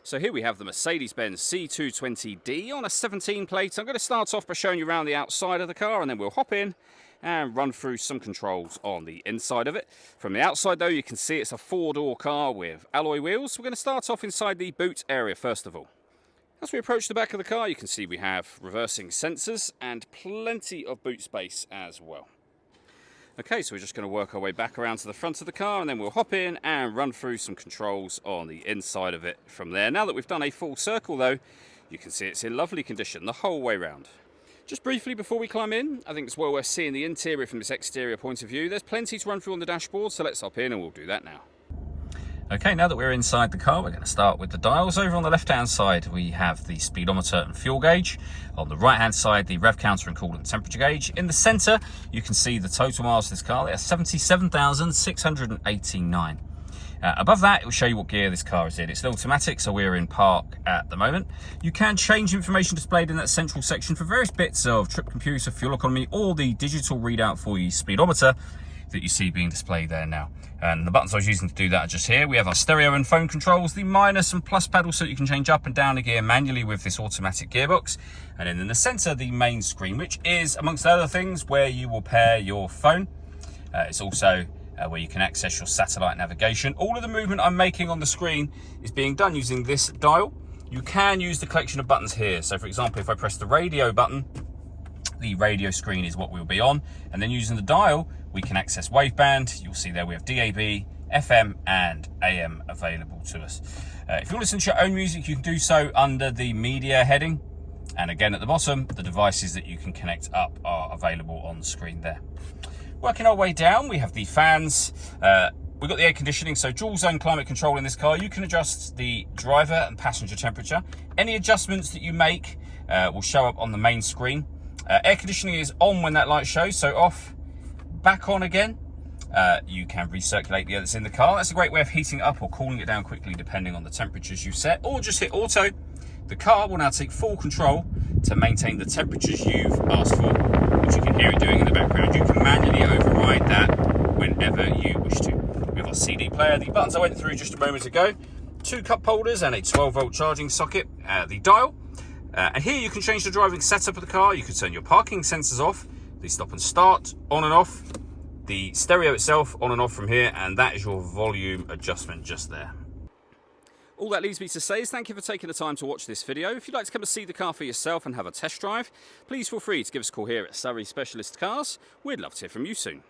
So here we have the Mercedes-Benz C220d on a 17 plate. I'm going to start off by showing you around the outside of the car, and then we'll hop in and run through some controls on the inside of it. From the outside though, you can see it's a 4-door car with alloy wheels. We're going to start off inside the boot area first of all. As we approach the back of the car, you can see we have reversing sensors and plenty of boot space as well. Okay, so we're just going to work our way back around to the front of the car, and then we'll hop in and run through some controls on the inside of it from there. Now that we've done a full circle though, you can see it's in lovely condition the whole way round. Just briefly before we climb in, I think it's well worth seeing the interior from this exterior point of view. There's plenty to run through on the dashboard, so let's hop in and we'll do that now. Okay, now that we're inside the car, we're going to start with the dials. Over on the left-hand side, we have the speedometer and fuel gauge. On the right-hand side, the rev counter and coolant temperature gauge. In the centre, you can see the total miles of this car. They are 77,689. Above that, it will show you what gear this car is in. It's an automatic, so we're in park at the moment. You can change information displayed in that central section for various bits of trip computer, fuel economy, or the digital readout for your speedometer that you see being displayed there now. And the buttons I was using to do that are just here. We have our stereo and phone controls, the minus and plus pedal so that you can change up and down a gear manually with this automatic gearbox. And then in the center, the main screen, which is, amongst other things, where you will pair your phone. It's also where you can access your satellite navigation. All of the movement I'm making on the screen is being done using this dial. You can use the collection of buttons here. So for example, if I press the radio button, the radio screen is what we'll be on. And then using the dial, we can access waveband. You'll see there we have DAB, FM and AM available to us. If you want to listen to your own music, you can do so under the media heading. And again, at the bottom, the devices that you can connect up are available on the screen there. Working our way down, we have the fans. We've got the air conditioning, so dual zone climate control in this car. You can adjust the driver and passenger temperature. Any adjustments that you make will show up on the main screen. Air conditioning is on when that light shows, so off, back on again. You can recirculate the air that's in the car. That's a great way of heating it up or cooling it down quickly depending on the temperatures you set, or just hit auto. The car will now take full control to maintain the temperatures you've asked for, which you can hear it doing in the background. You can manually override that whenever you wish to. We have our CD player, the buttons I went through just a moment ago, 2 cup holders and a 12-volt charging socket, the dial. And here you can change the driving setup of the car. You can turn your parking sensors off, the stop and start on and off, the stereo itself on and off from here, and that is your volume adjustment just there. All that leaves me to say is thank you for taking the time to watch this video. If you'd like to come and see the car for yourself and have a test drive, please feel free to give us a call here at Surrey Specialist Cars. We'd love to hear from you soon.